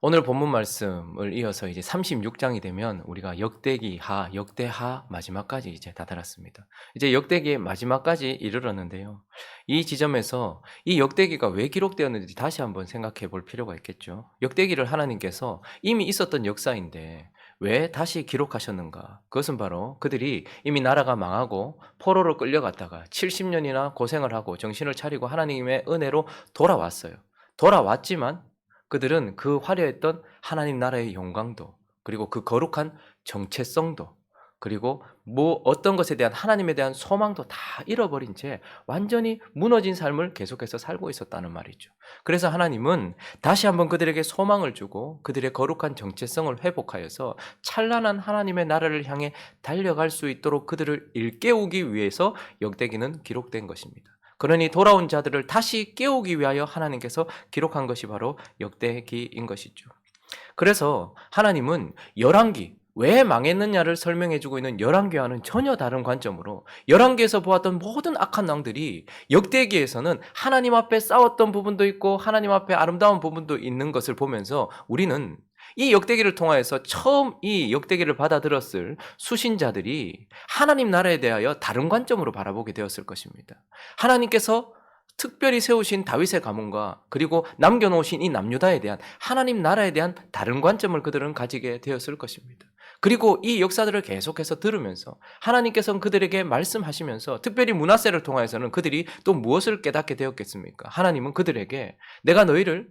오늘 본문 말씀을 이어서 이제 36장이 되면 우리가 역대기하, 역대하 마지막까지 이제 다다랐습니다. 이제 역대기의 마지막까지 이르렀는데요. 이 지점에서 이 역대기가 왜 기록되었는지 다시 한번 생각해 볼 필요가 있겠죠. 역대기를 하나님께서 이미 있었던 역사인데 왜 다시 기록하셨는가? 그것은 바로 그들이 이미 나라가 망하고 포로로 끌려갔다가 70년이나 고생을 하고 정신을 차리고 하나님의 은혜로 돌아왔어요. 돌아왔지만 그들은 그 화려했던 하나님 나라의 영광도, 그리고 그 거룩한 정체성도, 그리고 어떤 것에 대한 하나님에 대한 소망도 다 잃어버린 채 완전히 무너진 삶을 계속해서 살고 있었다는 말이죠. 그래서 하나님은 다시 한번 그들에게 소망을 주고 그들의 거룩한 정체성을 회복하여서 찬란한 하나님의 나라를 향해 달려갈 수 있도록 그들을 일깨우기 위해서 역대기는 기록된 것입니다. 그러니 돌아온 자들을 다시 깨우기 위하여 하나님께서 기록한 것이 바로 역대기인 것이죠. 그래서 하나님은 열왕기, 왜 망했느냐를 설명해주고 있는 열왕기와는 전혀 다른 관점으로 열왕기에서 보았던 모든 악한 왕들이 역대기에서는 하나님 앞에 싸웠던 부분도 있고 하나님 앞에 아름다운 부분도 있는 것을 보면서 우리는 이 역대기를 통하여서 처음 이 역대기를 받아들였을 수신자들이 하나님 나라에 대하여 다른 관점으로 바라보게 되었을 것입니다. 하나님께서 특별히 세우신 다윗의 가문과 그리고 남겨놓으신 이 남유다에 대한 하나님 나라에 대한 다른 관점을 그들은 가지게 되었을 것입니다. 그리고 이 역사들을 계속해서 들으면서 하나님께서는 그들에게 말씀하시면서 특별히 므낫세를 통하여서는 그들이 또 무엇을 깨닫게 되었겠습니까? 하나님은 그들에게 내가 너희를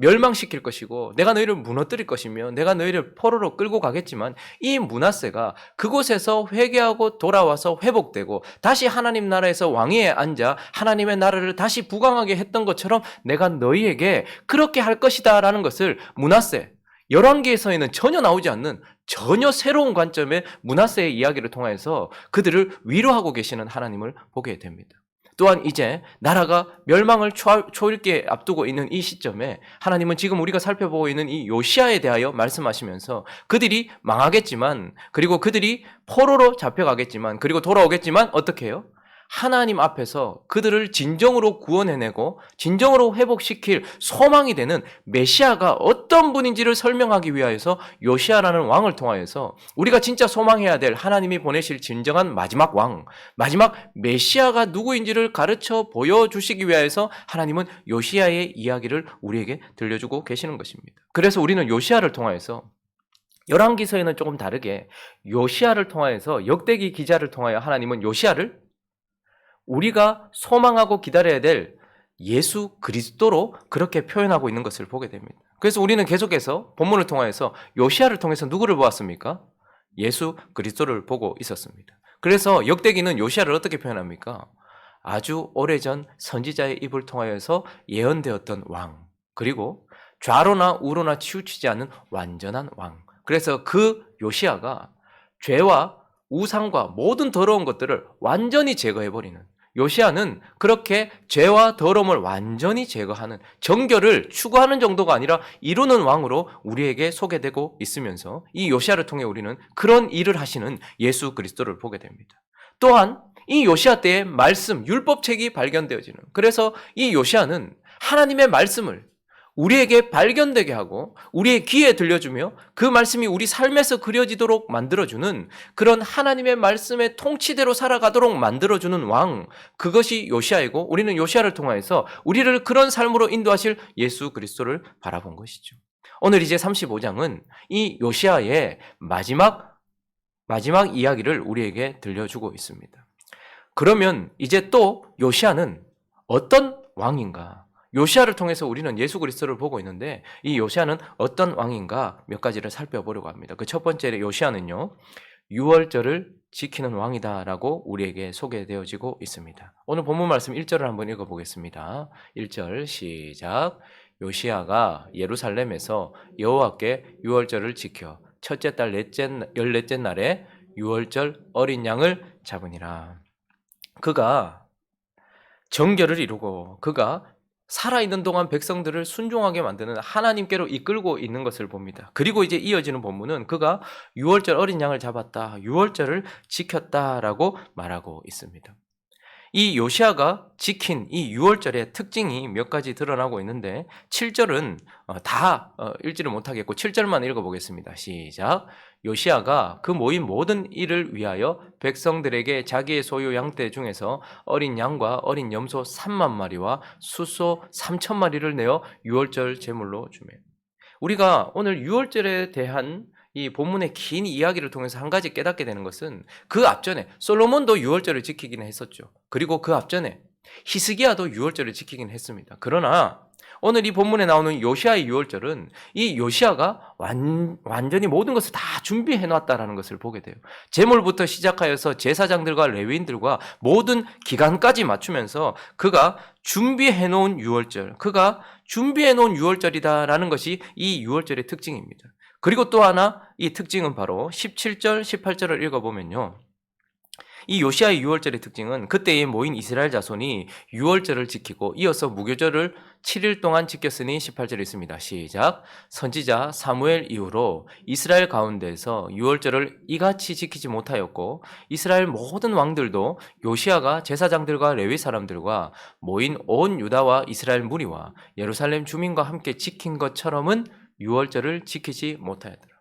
멸망시킬 것이고 내가 너희를 무너뜨릴 것이며 내가 너희를 포로로 끌고 가겠지만 이 므낫세가 그곳에서 회개하고 돌아와서 회복되고 다시 하나님 나라에서 왕위에 앉아 하나님의 나라를 다시 부강하게 했던 것처럼 내가 너희에게 그렇게 할 것이다 라는 것을 므낫세, 열왕기에서는 전혀 나오지 않는 전혀 새로운 관점의 므낫세의 이야기를 통해서 그들을 위로하고 계시는 하나님을 보게 됩니다. 또한 이제 나라가 멸망을 초일기에 앞두고 있는 이 시점에 하나님은 지금 우리가 살펴보고 있는 이 요시아에 대하여 말씀하시면서 그들이 망하겠지만, 그리고 그들이 포로로 잡혀가겠지만, 그리고 돌아오겠지만 어떻게 해요? 하나님 앞에서 그들을 진정으로 구원해내고 진정으로 회복시킬 소망이 되는 메시아가 어떤 분인지를 설명하기 위하여서 요시아라는 왕을 통하여서 우리가 진짜 소망해야 될 하나님이 보내실 진정한 마지막 왕, 마지막 메시아가 누구인지를 가르쳐 보여주시기 위하여서 하나님은 요시아의 이야기를 우리에게 들려주고 계시는 것입니다. 그래서 우리는 요시아를 통하여서 열왕기서에는 조금 다르게 요시아를 통하여서 역대기 기자를 통하여 하나님은 요시아를 우리가 소망하고 기다려야 될 예수 그리스도로 그렇게 표현하고 있는 것을 보게 됩니다. 그래서 우리는 계속해서 본문을 통해서 요시아를 통해서 누구를 보았습니까? 예수 그리스도를 보고 있었습니다. 그래서 역대기는 요시아를 어떻게 표현합니까? 아주 오래전 선지자의 입을 통하여서 예언되었던 왕, 그리고 좌로나 우로나 치우치지 않는 완전한 왕. 그래서 그 요시아가 죄와 우상과 모든 더러운 것들을 완전히 제거해버리는, 요시아는 그렇게 죄와 더러움을 완전히 제거하는, 정결을 추구하는 정도가 아니라 이루는 왕으로 우리에게 소개되고 있으면서 이 요시아를 통해 우리는 그런 일을 하시는 예수 그리스도를 보게 됩니다. 또한 이 요시아 때의 말씀, 율법책이 발견되어지는, 그래서 이 요시아는 하나님의 말씀을 우리에게 발견되게 하고 우리의 귀에 들려주며 그 말씀이 우리 삶에서 그려지도록 만들어주는, 그런 하나님의 말씀의 통치대로 살아가도록 만들어주는 왕, 그것이 요시아이고 우리는 요시아를 통하여서 우리를 그런 삶으로 인도하실 예수 그리스도를 바라본 것이죠. 오늘 이제 35장은 이 요시아의 마지막 이야기를 우리에게 들려주고 있습니다. 그러면 이제 또 요시아는 어떤 왕인가? 요시아를 통해서 우리는 예수 그리스도를 보고 있는데 이 요시아는 어떤 왕인가 몇 가지를 살펴보려고 합니다. 그 첫 번째 요시아는요, 유월절을 지키는 왕이다라고 우리에게 소개되어지고 있습니다. 오늘 본문 말씀 1절을 한번 읽어보겠습니다. 1절 시작. 요시아가 예루살렘에서 여호와께 유월절을 지켜 첫째 달 열넷째 날에 유월절 어린 양을 잡으니라. 그가 정결을 이루고 그가 살아있는 동안 백성들을 순종하게 만드는, 하나님께로 이끌고 있는 것을 봅니다. 그리고 이제 이어지는 본문은 그가 유월절 어린 양을 잡았다, 유월절을 지켰다라고 말하고 있습니다. 이 요시아가 지킨 이 유월절의 특징이 몇 가지 드러나고 있는데 7절은 다 읽지를 못하겠고 7절만 읽어보겠습니다. 시작. 요시아가 그 모인 모든 일을 위하여 백성들에게 자기의 소유 양떼 중에서 어린 양과 어린 염소 3만 마리와 수소 3천 마리를 내어 유월절 제물로 주매. 우리가 오늘 유월절에 대한 이 본문의 긴 이야기를 통해서 한 가지 깨닫게 되는 것은 그 앞전에 솔로몬도 유월절을 지키긴 했었죠. 그리고 그 앞전에 히스기야도 유월절을 지키긴 했습니다. 그러나 오늘 이 본문에 나오는 요시아의 유월절은 이 요시아가 완전히 모든 것을 다 준비해 놨다라는 것을 보게 돼요. 제물부터 시작하여서 제사장들과 레위인들과 모든 기간까지 맞추면서 그가 준비해 놓은 유월절, 그가 준비해 놓은 유월절이다라는 것이 이 유월절의 특징입니다. 그리고 또 하나 이 특징은 바로 17절, 18절을 읽어보면요. 이 요시아의 유월절의 특징은 그때에 모인 이스라엘 자손이 유월절을 지키고 이어서 무교절을 7일 동안 지켰으니 18절에 있습니다. 시작. 선지자 사무엘 이후로 이스라엘 가운데서 유월절을 이같이 지키지 못하였고 이스라엘 모든 왕들도 요시아가 제사장들과 레위 사람들과 모인 온 유다와 이스라엘 무리와 예루살렘 주민과 함께 지킨 것처럼은 유월절을 지키지 못하였더라.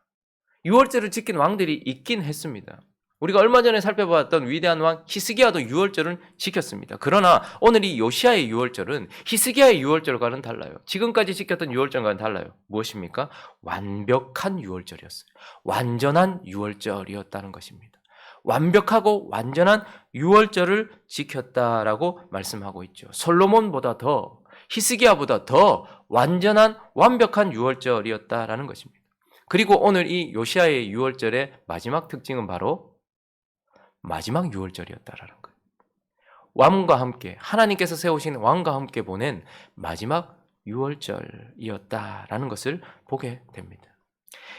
유월절을 지킨 왕들이 있긴 했습니다. 우리가 얼마 전에 살펴봤던 위대한 왕 히스기야도 유월절을 지켰습니다. 그러나 오늘 이 요시아의 유월절은 히스기야의 유월절과는 달라요. 지금까지 지켰던 유월절과는 달라요. 무엇입니까? 완벽한 유월절이었어요. 완전한 유월절이었다는 것입니다. 완벽하고 완전한 유월절을 지켰다라고 말씀하고 있죠. 솔로몬보다 더, 히스기야보다 더 완전한 완벽한 유월절이었다라는 것입니다. 그리고 오늘 이 요시아의 유월절의 마지막 특징은 바로 마지막 유월절이었다라는 거예요. 왕과 함께 하나님께서 세우신 왕과 함께 보낸 마지막 유월절이었다라는 것을 보게 됩니다.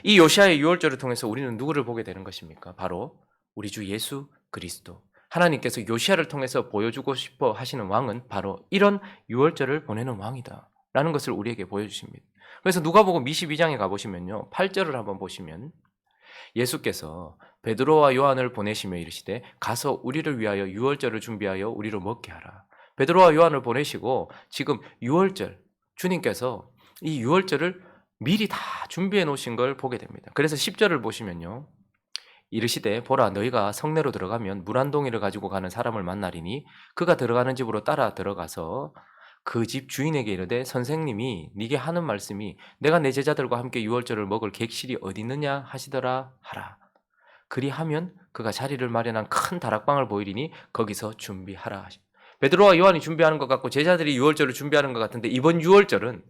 이 요시아의 유월절을 통해서 우리는 누구를 보게 되는 것입니까? 바로 우리 주 예수 그리스도. 하나님께서 요시아를 통해서 보여주고 싶어 하시는 왕은 바로 이런 유월절을 보내는 왕이다라는 것을 우리에게 보여주십니다. 그래서 누가복음 22장에 가보시면요. 8절을 한번 보시면 예수께서 베드로와 요한을 보내시며 이르시되 가서 우리를 위하여 유월절을 준비하여 우리로 먹게 하라. 베드로와 요한을 보내시고 지금 유월절, 주님께서 이 유월절을 미리 다 준비해 놓으신 걸 보게 됩니다. 그래서 10절을 보시면요. 이르시되 보라 너희가 성내로 들어가면 물 한 동이를 가지고 가는 사람을 만나리니 그가 들어가는 집으로 따라 들어가서 그 집 주인에게 이르되 선생님이 네게 하는 말씀이 내가 내 제자들과 함께 유월절을 먹을 객실이 어디 있느냐 하시더라 하라. 그리하면 그가 자리를 마련한 큰 다락방을 보이리니 거기서 준비하라 하시. 베드로와 요한이 준비하는 것 같고 제자들이 유월절을 준비하는 것 같은데 이번 유월절은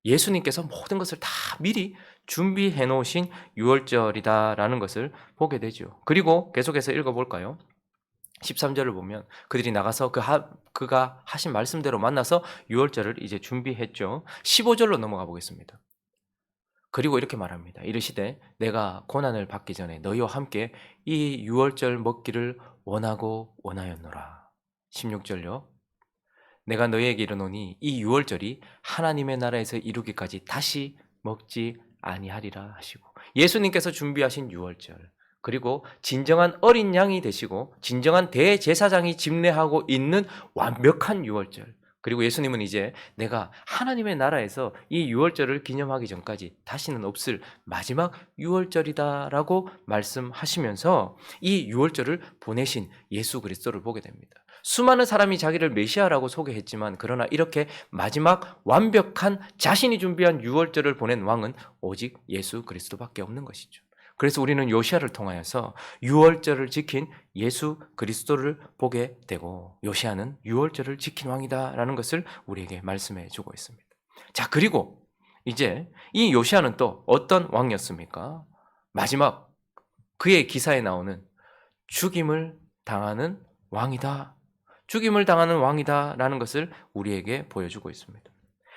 예수님께서 모든 것을 다 미리 준비해 놓으신 유월절이다라는 것을 보게 되죠. 그리고 계속해서 읽어볼까요? 13절을 보면 그들이 나가서 그가 하신 말씀대로 만나서 유월절을 이제 준비했죠. 15절로 넘어가 보겠습니다. 그리고 이렇게 말합니다. 이르시되 내가 고난을 받기 전에 너희와 함께 이 유월절 먹기를 원하고 원하였노라. 16절요. 내가 너희에게 이르노니 이 유월절이 하나님의 나라에서 이루기까지 다시 먹지 아니하리라 하시고 예수님께서 준비하신 유월절 그리고 진정한 어린 양이 되시고 진정한 대제사장이 집례하고 있는 완벽한 유월절 그리고 예수님은 이제 내가 하나님의 나라에서 이 유월절을 기념하기 전까지 다시는 없을 마지막 유월절이다라고 말씀하시면서 이 유월절을 보내신 예수 그리스도를 보게 됩니다. 수많은 사람이 자기를 메시아라고 소개했지만 그러나 이렇게 마지막 완벽한 자신이 준비한 유월절을 보낸 왕은 오직 예수 그리스도밖에 없는 것이죠. 그래서 우리는 요시아를 통하여서 유월절을 지킨 예수 그리스도를 보게 되고 요시아는 유월절을 지킨 왕이다라는 것을 우리에게 말씀해 주고 있습니다. 자, 그리고 이제 이 요시아는 또 어떤 왕이었습니까? 마지막 그의 기사에 나오는 죽임을 당하는 왕이다. 죽임을 당하는 왕이다라는 것을 우리에게 보여주고 있습니다.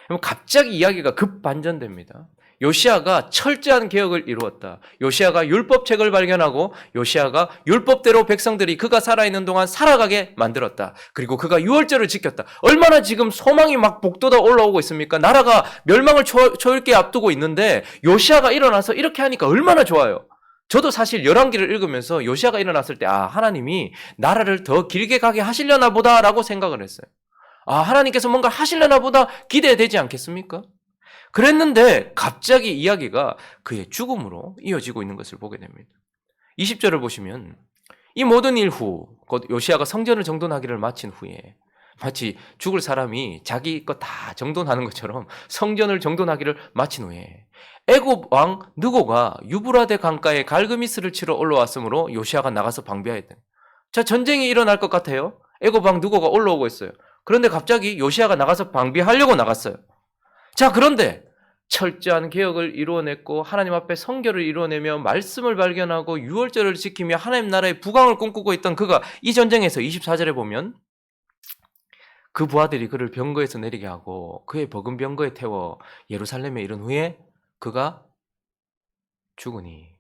그럼 갑자기 이야기가 급반전됩니다. 요시아가 철저한 개혁을 이루었다. 요시아가 율법책을 발견하고 요시아가 율법대로 백성들이 그가 살아있는 동안 살아가게 만들었다. 그리고 그가 유월절을 지켰다. 얼마나 지금 소망이 막 북돋아 올라오고 있습니까? 나라가 멸망을 초읽게 앞두고 있는데 요시아가 일어나서 이렇게 하니까 얼마나 좋아요. 저도 사실 열왕기를 읽으면서 요시야가 일어났을 때 하나님이 나라를 더 길게 가게 하시려나 보다라고 생각을 했어요. 하나님께서 뭔가 하시려나 보다 기대되지 않겠습니까? 그랬는데 갑자기 이야기가 그의 죽음으로 이어지고 있는 것을 보게 됩니다. 20절을 보시면 이 모든 일 후, 곧 요시야가 성전을 정돈하기를 마친 후에 마치 죽을 사람이 자기 것 다 정돈하는 것처럼 성전을 정돈하기를 마친 후에 애굽 왕 느고가 유브라데 강가에 갈그미스를 치러 올라왔으므로 요시야가 나가서 방비하였다. 자, 전쟁이 일어날 것 같아요. 애굽 왕 느고가 올라오고 있어요. 그런데 갑자기 요시야가 나가서 방비하려고 나갔어요. 자, 그런데 철저한 개혁을 이루어냈고 하나님 앞에 성결을 이루어내며 말씀을 발견하고 유월절을 지키며 하나님 나라의 부강을 꿈꾸고 있던 그가 이 전쟁에서 24절에 보면 그 부하들이 그를 병거에서 내리게 하고 그의 버금 병거에 태워 예루살렘에 이른 후에 그가 죽으니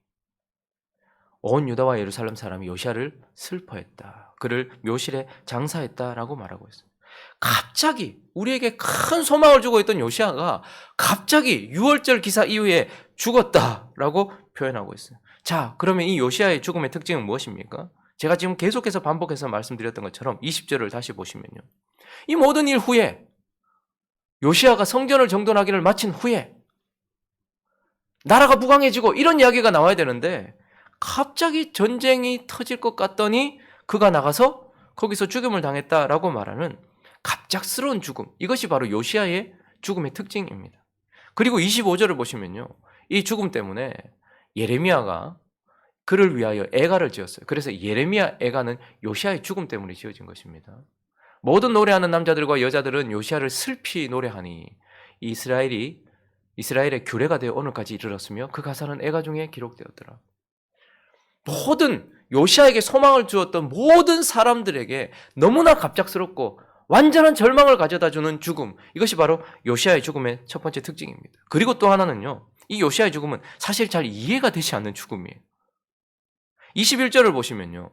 온 유다와 예루살렘 사람이 요시야를 슬퍼했다. 그를 묘실에 장사했다라고 말하고 있어요. 갑자기 우리에게 큰 소망을 주고 있던 요시야가 갑자기 유월절 기사 이후에 죽었다라고 표현하고 있어요. 자, 그러면 이 요시야의 죽음의 특징은 무엇입니까? 제가 지금 계속해서 반복해서 말씀드렸던 것처럼 20절을 다시 보시면요. 이 모든 일 후에 요시야가 성전을 정돈하기를 마친 후에 나라가 부강해지고 이런 이야기가 나와야 되는데 갑자기 전쟁이 터질 것 같더니 그가 나가서 거기서 죽음을 당했다라고 말하는 갑작스러운 죽음, 이것이 바로 요시야의 죽음의 특징입니다. 그리고 25절을 보시면요, 이 죽음 때문에 예레미야가 그를 위하여 애가를 지었어요. 그래서 예레미야 애가는 요시야의 죽음 때문에 지어진 것입니다. 모든 노래하는 남자들과 여자들은 요시야를 슬피 노래하니 이스라엘의 규례가 되어 오늘까지 이르렀으며 그 가사는 애가 중에 기록되었더라. 모든 요시야에게 소망을 주었던 모든 사람들에게 너무나 갑작스럽고 완전한 절망을 가져다주는 죽음, 이것이 바로 요시야의 죽음의 첫 번째 특징입니다. 그리고 또 하나는요, 이 요시야의 죽음은 사실 잘 이해가 되지 않는 죽음이에요. 21절을 보시면요,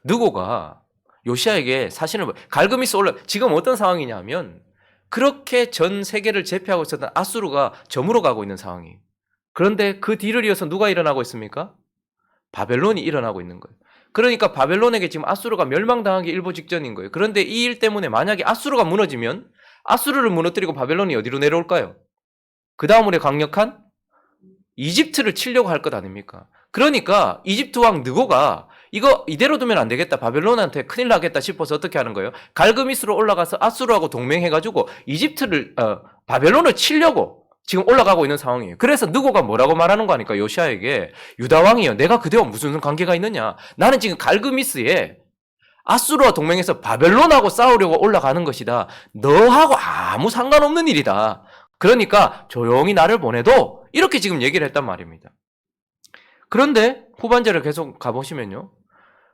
느고가 요시야에게 사실은 갈그미스 지금 어떤 상황이냐면 그렇게 전 세계를 제패하고 있었던 아수르가 저물어 가고 있는 상황이에요. 그런데 그 뒤를 이어서 누가 일어나고 있습니까? 바벨론이 일어나고 있는 거예요. 그러니까 바벨론에게 지금 아수르가 멸망당하기 일보 직전인 거예요. 그런데 이 일 때문에 만약에 아수르가 무너지면 아수르를 무너뜨리고 바벨론이 어디로 내려올까요? 그 다음으로 강력한 이집트를 치려고 할 것 아닙니까? 그러니까 이집트 왕 느고가 이거 이대로 두면 안 되겠다, 바벨론한테 큰일 나겠다 싶어서 어떻게 하는 거예요? 갈그미스로 올라가서 아수르하고 동맹해가지고 바벨론을 치려고 지금 올라가고 있는 상황이에요. 그래서 느고가 뭐라고 말하는 거 아니까 요시야에게, 유다 왕이요, 내가 그대와 무슨 관계가 있느냐? 나는 지금 갈그미스에 아수르와 동맹해서 바벨론하고 싸우려고 올라가는 것이다. 너하고 아무 상관없는 일이다. 그러니까 조용히 나를 보내도, 이렇게 지금 얘기를 했단 말입니다. 그런데 후반절을 계속 가보시면요,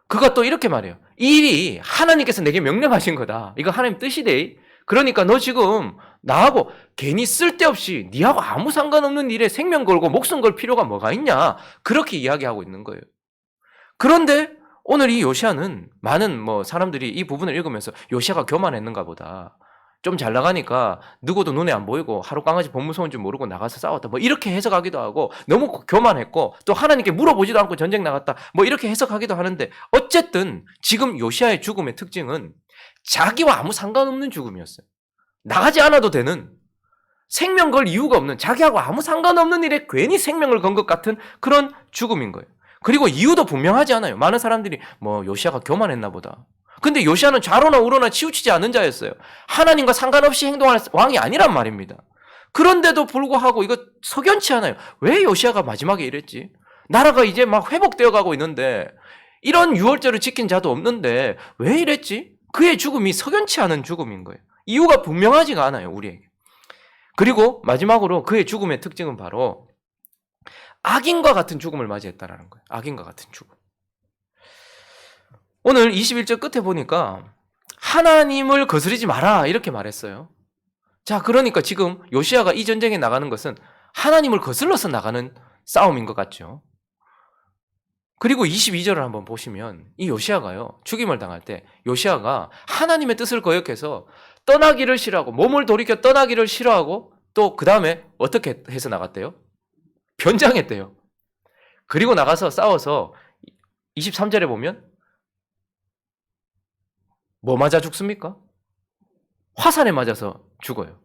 그가 또 이렇게 말해요. 이 일이 하나님께서 내게 명령하신 거다. 이거 하나님 뜻이래. 그러니까 너 지금 나하고 괜히 쓸데없이 니하고 아무 상관없는 일에 생명 걸고 목숨 걸 필요가 뭐가 있냐, 그렇게 이야기하고 있는 거예요. 그런데 오늘 이 요시야는 많은 사람들이 이 부분을 읽으면서 요시야가 교만했는가 보다, 좀 잘 나가니까 누구도 눈에 안 보이고 하루 강아지 법 무서운 줄 모르고 나가서 싸웠다, 이렇게 해석하기도 하고, 너무 교만했고 또 하나님께 물어보지도 않고 전쟁 나갔다, 이렇게 해석하기도 하는데, 어쨌든 지금 요시야의 죽음의 특징은 자기와 아무 상관없는 죽음이었어요. 나가지 않아도 되는, 생명 걸 이유가 없는, 자기하고 아무 상관없는 일에 괜히 생명을 건 것 같은 그런 죽음인 거예요. 그리고 이유도 분명하지 않아요. 많은 사람들이 요시야가 교만했나 보다. 근데 요시야는 좌로나 우로나 치우치지 않는 자였어요. 하나님과 상관없이 행동할 왕이 아니란 말입니다. 그런데도 불구하고 이거 석연치 않아요. 왜 요시야가 마지막에 이랬지? 나라가 이제 막 회복되어 가고 있는데, 이런 유월절을 지킨 자도 없는데 왜 이랬지? 그의 죽음이 석연치 않은 죽음인 거예요. 이유가 분명하지가 않아요, 우리에게. 그리고 마지막으로 그의 죽음의 특징은 바로 악인과 같은 죽음을 맞이했다라는 거예요. 악인과 같은 죽음. 오늘 21절 끝에 보니까 하나님을 거스르지 마라, 이렇게 말했어요. 자, 그러니까 지금 요시야가 이 전쟁에 나가는 것은 하나님을 거슬러서 나가는 싸움인 것 같죠. 그리고 22절을 한번 보시면 이 요시야가요, 죽임을 당할 때 요시야가 하나님의 뜻을 거역해서 떠나기를 싫어하고, 몸을 돌이켜 떠나기를 싫어하고, 또 그 다음에 어떻게 해서 나갔대요? 변장했대요. 그리고 나가서 싸워서 23절에 보면 뭐 맞아 죽습니까? 화살에 맞아서 죽어요.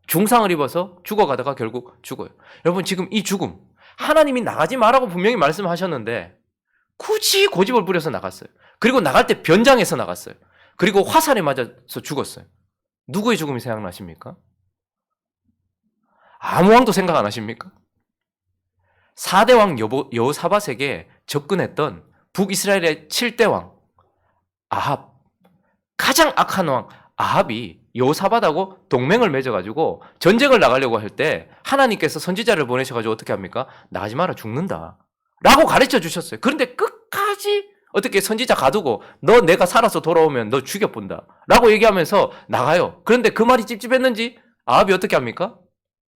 중상을 입어서 죽어가다가 결국 죽어요. 여러분 지금 이 죽음, 하나님이 나가지 말라고 분명히 말씀하셨는데 굳이 고집을 부려서 나갔어요. 그리고 나갈 때 변장해서 나갔어요. 그리고 화살에 맞아서 죽었어요. 누구의 죽음이 생각나십니까? 아무 왕도 생각 안 하십니까? 4대 왕 여호사밧에게 접근했던 북이스라엘의 7대 왕 아합, 가장 악한 왕 아합이 여호사밧하고 동맹을 맺어가지고 전쟁을 나가려고 할 때 하나님께서 선지자를 보내셔가지고 어떻게 합니까? 나가지 마라, 죽는다 라고 가르쳐 주셨어요. 그런데 끝까지 어떻게 선지자 가두고 너 내가 살아서 돌아오면 너 죽여본다 라고 얘기하면서 나가요. 그런데 그 말이 찝찝했는지 아합이 어떻게 합니까?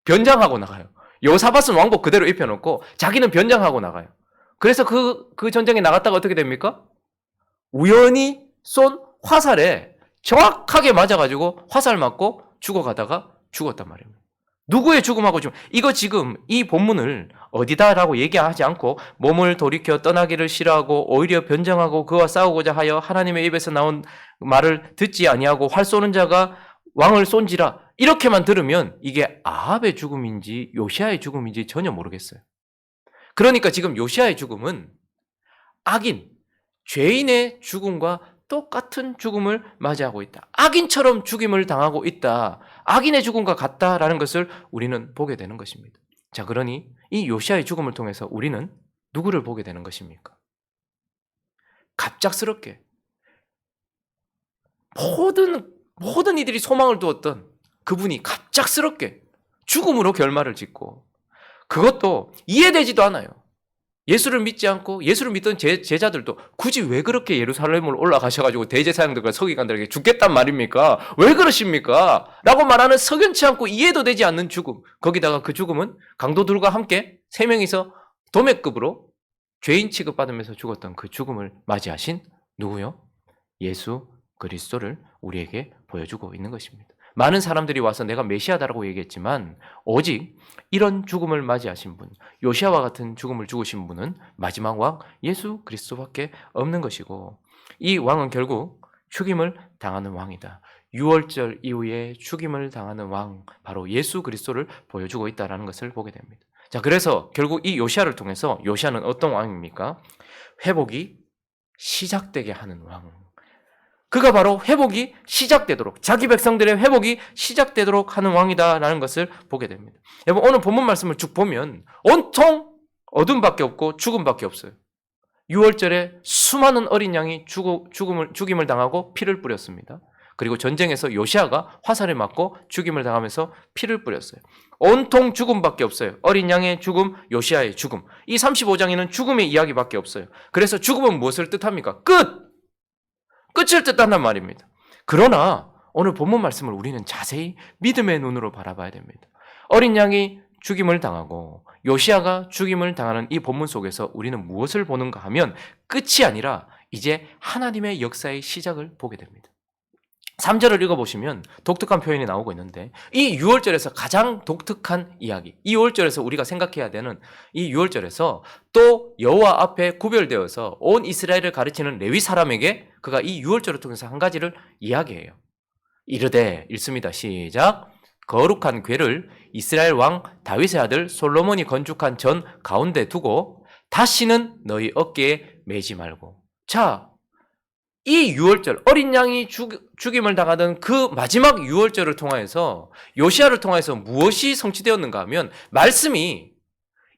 변장하고 나가요. 여호사밧은 왕복 그대로 입혀놓고 자기는 변장하고 나가요. 그래서 그 전쟁에 나갔다가 어떻게 됩니까? 우연히 쏜 화살에 정확하게 맞아가지고 화살 맞고 죽어가다가 죽었단 말입니다. 누구의 죽음하고 좀 이거 지금 이 본문을 어디다라고 얘기하지 않고 몸을 돌이켜 떠나기를 싫어하고 오히려 변정하고 그와 싸우고자 하여 하나님의 입에서 나온 말을 듣지 아니하고 활 쏘는 자가 왕을 쏜지라 이렇게만 들으면 이게 아합의 죽음인지 요시아의 죽음인지 전혀 모르겠어요. 그러니까 지금 요시아의 죽음은 악인, 죄인의 죽음과 똑같은 죽음을 맞이하고 있다. 악인처럼 죽임을 당하고 있다. 악인의 죽음과 같다라는 것을 우리는 보게 되는 것입니다. 자, 그러니 이 요시아의 죽음을 통해서 우리는 누구를 보게 되는 것입니까? 갑작스럽게 모든 이들이 소망을 두었던 그분이 갑작스럽게 죽음으로 결말을 짓고 그것도 이해되지도 않아요. 예수를 믿지 않고 예수를 믿던 제자들도 굳이 왜 그렇게 예루살렘을 올라가셔가지고 대제사장들과 서기관들에게 죽겠단 말입니까? 왜 그러십니까? 라고 말하는 석연치 않고 이해도 되지 않는 죽음. 거기다가 그 죽음은 강도들과 함께 3명이서 도매급으로 죄인 취급받으면서 죽었던 그 죽음을 맞이하신 누구요? 예수 그리스도를 우리에게 보여주고 있는 것입니다. 많은 사람들이 와서 내가 메시아다라고 얘기했지만 오직 이런 죽음을 맞이하신 분, 요시아와 같은 죽음을 죽으신 분은 마지막 왕 예수 그리스도밖에 없는 것이고 이 왕은 결국 죽임을 당하는 왕이다. 6월절 이후에 죽임을 당하는 왕, 바로 예수 그리스도를 보여주고 있다는 것을 보게 됩니다. 자, 그래서 결국 이 요시아를 통해서 요시아는 어떤 왕입니까? 회복이 시작되게 하는 왕. 그가 바로 회복이 시작되도록, 자기 백성들의 회복이 시작되도록 하는 왕이다라는 것을 보게 됩니다. 여러분, 오늘 본문 말씀을 쭉 보면 온통 어둠밖에 없고 죽음밖에 없어요. 6월절에 수많은 어린 양이 죽임을 당하고 피를 뿌렸습니다. 그리고 전쟁에서 요시아가 화살에 맞고 죽임을 당하면서 피를 뿌렸어요. 온통 죽음밖에 없어요. 어린 양의 죽음, 요시아의 죽음. 이 35장에는 죽음의 이야기밖에 없어요. 그래서 죽음은 무엇을 뜻합니까? 끝을 뜻한단 말입니다. 그러나 오늘 본문 말씀을 우리는 자세히 믿음의 눈으로 바라봐야 됩니다. 어린 양이 죽임을 당하고 요시아가 죽임을 당하는 이 본문 속에서 우리는 무엇을 보는가 하면 끝이 아니라 이제 하나님의 역사의 시작을 보게 됩니다. 3절을 읽어보시면 독특한 표현이 나오고 있는데 이 6월절에서 가장 독특한 이야기, 이 6월절에서 우리가 생각해야 되는 이 6월절에서 또 여호와 앞에 구별되어서 온 이스라엘을 가르치는 레위 사람에게 그가 이 6월절을 통해서 한 가지를 이야기해요. 이르되, 읽습니다. 시작. 거룩한 궤를 이스라엘 왕 다윗의 아들 솔로몬이 건축한 전 가운데 두고 다시는 너희 어깨에 매지 말고. 자, 이 6월절, 어린 양이 죽임을 당하던 그 마지막 6월절을 통하여서 요시아를 통해서 무엇이 성취되었는가 하면 말씀이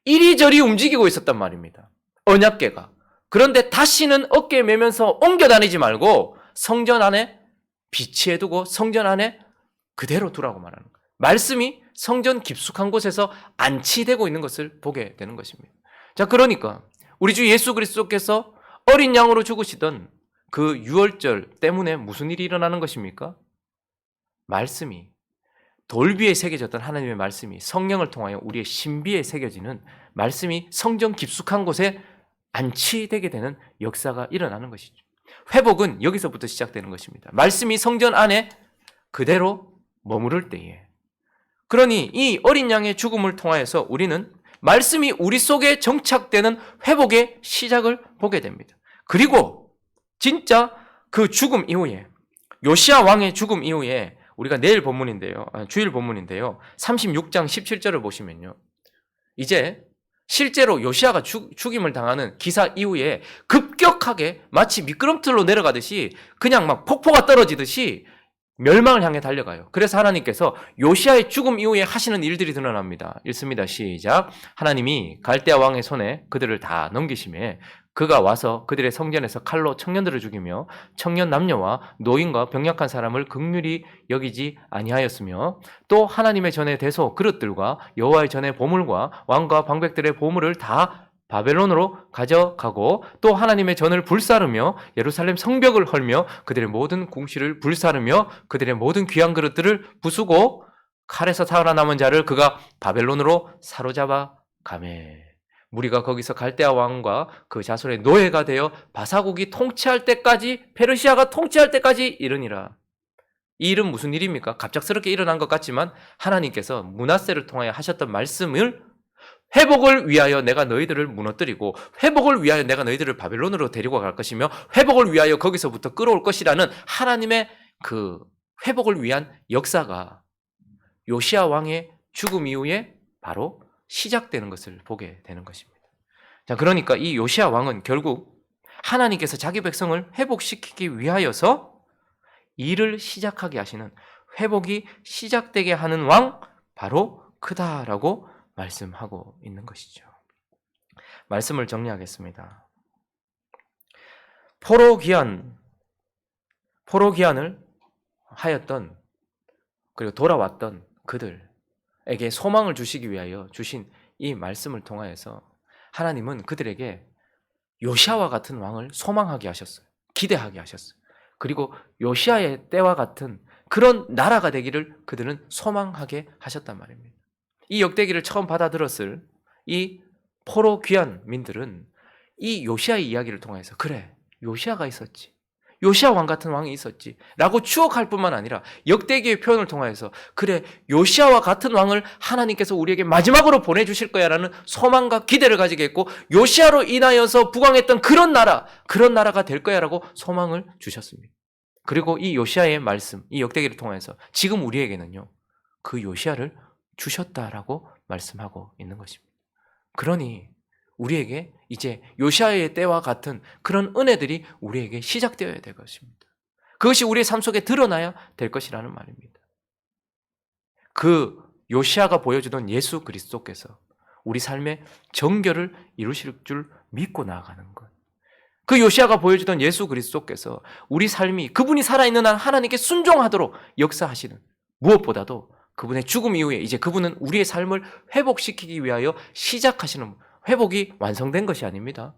이리저리 움직이고 있었단 말입니다. 언약궤가. 그런데 다시는 어깨에 매면서 옮겨 다니지 말고 성전 안에 비치해 두고 성전 안에 그대로 두라고 말하는 거예요. 말씀이 성전 깊숙한 곳에서 안치되고 있는 것을 보게 되는 것입니다. 자, 그러니까 우리 주 예수 그리스도께서 어린 양으로 죽으시던 그 6월절 때문에 무슨 일이 일어나는 것입니까? 말씀이, 돌비에 새겨졌던 하나님의 말씀이 성령을 통하여 우리의 신비에 새겨지는 말씀이 성전 깊숙한 곳에 안치되게 되는 역사가 일어나는 것이죠. 회복은 여기서부터 시작되는 것입니다. 말씀이 성전 안에 그대로 머무를 때에. 그러니 이 어린 양의 죽음을 통하여서 우리는 말씀이 우리 속에 정착되는 회복의 시작을 보게 됩니다. 그리고 진짜 그 죽음 이후에, 요시야 왕의 죽음 이후에, 우리가 내일 본문인데요, 주일 본문인데요, 36장 17절을 보시면요, 이제 실제로 요시야가 죽임을 당하는 기사 이후에 급격하게 마치 미끄럼틀로 내려가듯이 그냥 막 폭포가 떨어지듯이 멸망을 향해 달려가요. 그래서 하나님께서 요시야의 죽음 이후에 하시는 일들이 드러납니다. 읽습니다. 시작. 하나님이 갈대아 왕의 손에 그들을 다 넘기심에 그가 와서 그들의 성전에서 칼로 청년들을 죽이며 청년 남녀와 노인과 병약한 사람을 긍휼히 여기지 아니하였으며 또 하나님의 전에 대소 그릇들과 여호와의 전에 보물과 왕과 방백들의 보물을 다 바벨론으로 가져가고 또 하나님의 전을 불사르며 예루살렘 성벽을 헐며 그들의 모든 궁실을 불사르며 그들의 모든 귀한 그릇들을 부수고 칼에서 살아남은 자를 그가 바벨론으로 사로잡아 가매. 무리가 거기서 갈대아 왕과 그 자손의 노예가 되어 바사국이 통치할 때까지, 페르시아가 통치할 때까지 이르니라. 이 일은 무슨 일입니까? 갑작스럽게 일어난 것 같지만 하나님께서 므낫세를 통하여 하셨던 말씀을 회복을 위하여 내가 너희들을 무너뜨리고 회복을 위하여 내가 너희들을 바벨론으로 데리고 갈 것이며 회복을 위하여 거기서부터 끌어올 것이라는 하나님의 그 회복을 위한 역사가 요시야 왕의 죽음 이후에 바로 시작되는 것을 보게 되는 것입니다. 자, 그러니까 이 요시야 왕은 결국 하나님께서 자기 백성을 회복시키기 위하여서 일을 시작하게 하시는, 회복이 시작되게 하는 왕, 바로 크다라고 말씀하고 있는 것이죠. 말씀을 정리하겠습니다. 포로기한을 하였던, 그리고 돌아왔던 그들에게 소망을 주시기 위하여 주신 이 말씀을 통하여서 하나님은 그들에게 요시야와 같은 왕을 소망하게 하셨어요. 기대하게 하셨어요. 그리고 요시야의 때와 같은 그런 나라가 되기를 그들은 소망하게 하셨단 말입니다. 이 역대기를 처음 받아들었을 이 포로 귀환민들은 이 요시야의 이야기를 통해서 그래, 요시야가 있었지, 요시야 왕 같은 왕이 있었지 라고 추억할 뿐만 아니라 역대기의 표현을 통해서 그래, 요시야와 같은 왕을 하나님께서 우리에게 마지막으로 보내주실 거야 라는 소망과 기대를 가지게 했고, 요시야로 인하여서 부강했던 그런 나라가 될 거야 라고 소망을 주셨습니다. 그리고 이 요시야의 말씀, 이 역대기를 통해서 지금 우리에게는요, 그 요시야를 주셨다라고 말씀하고 있는 것입니다. 그러니 우리에게 이제 요시야의 때와 같은 그런 은혜들이 우리에게 시작되어야 될 것입니다. 그것이 우리의 삶 속에 드러나야 될 것이라는 말입니다. 그 요시야가 보여주던 예수 그리스도께서 우리 삶의 정결을 이루실 줄 믿고 나아가는 것, 그 요시야가 보여주던 예수 그리스도께서 우리 삶이 그분이 살아있는 한 하나님께 순종하도록 역사하시는, 무엇보다도 그분의 죽음 이후에 이제 그분은 우리의 삶을 회복시키기 위하여 시작하시는, 회복이 완성된 것이 아닙니다.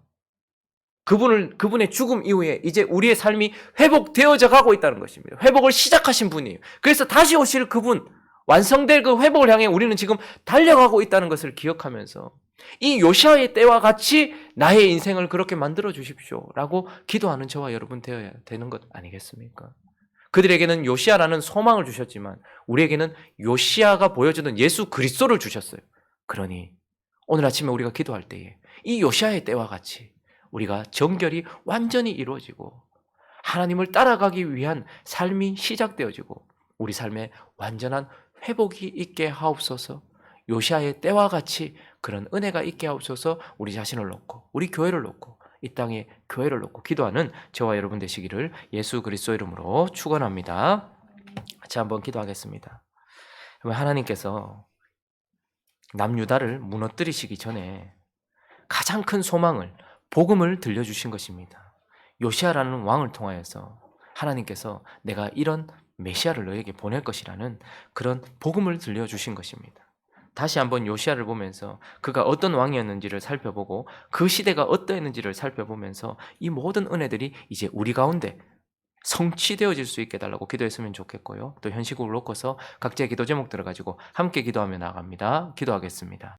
그분의 죽음 이후에 이제 우리의 삶이 회복되어져 가고 있다는 것입니다. 회복을 시작하신 분이에요. 그래서 다시 오실 그분, 완성될 그 회복을 향해 우리는 지금 달려가고 있다는 것을 기억하면서 이 요시야의 때와 같이 나의 인생을 그렇게 만들어 주십시오 라고 기도하는 저와 여러분 되어야 되는 것 아니겠습니까? 그들에게는 요시야라는 소망을 주셨지만 우리에게는 요시야가 보여주는 예수 그리스도를 주셨어요. 그러니 오늘 아침에 우리가 기도할 때에 이 요시야의 때와 같이 우리가 정결이 완전히 이루어지고 하나님을 따라가기 위한 삶이 시작되어지고 우리 삶에 완전한 회복이 있게 하옵소서. 요시야의 때와 같이 그런 은혜가 있게 하옵소서. 우리 자신을 놓고 우리 교회를 놓고 이 땅에 교회를 놓고 기도하는 저와 여러분 되시기를 예수 그리스도 이름으로 축원합니다. 같이 한번 기도하겠습니다. 하나님께서 남유다를 무너뜨리시기 전에 가장 큰 소망을, 복음을 들려주신 것입니다. 요시야라는 왕을 통하여서 하나님께서 내가 이런 메시아를 너에게 보낼 것이라는 그런 복음을 들려주신 것입니다. 다시 한번 요시야를 보면서 그가 어떤 왕이었는지를 살펴보고 그 시대가 어떠했는지를 살펴보면서 이 모든 은혜들이 이제 우리 가운데 성취되어질 수 있게 해달라고 기도했으면 좋겠고요. 또 현식으로 놓고서 각자의 기도 제목들을 가지고 함께 기도하며 나아갑니다. 기도하겠습니다.